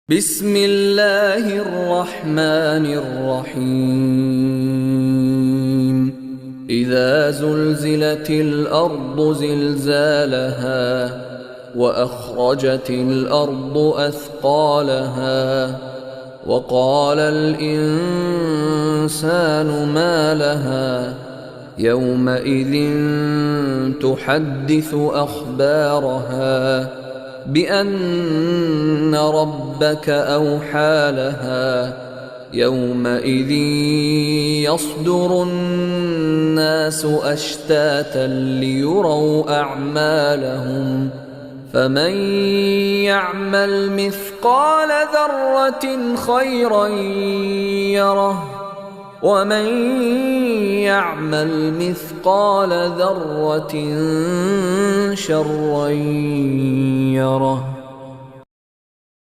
بسم الله الرحمن الرحيم إذا زلزلت الأرض زلزالها وأخرجت الأرض أثقالها وقال الإنسان ما لها يومئذ تحدث أخبارها بأن ربك أوحى لها يومئذ يصدر الناس أشتاتا ليروا أعمالهم فمن يعمل مثقال ذرة خيرا يره ومن يعمل مثقال ذرة شرا يره.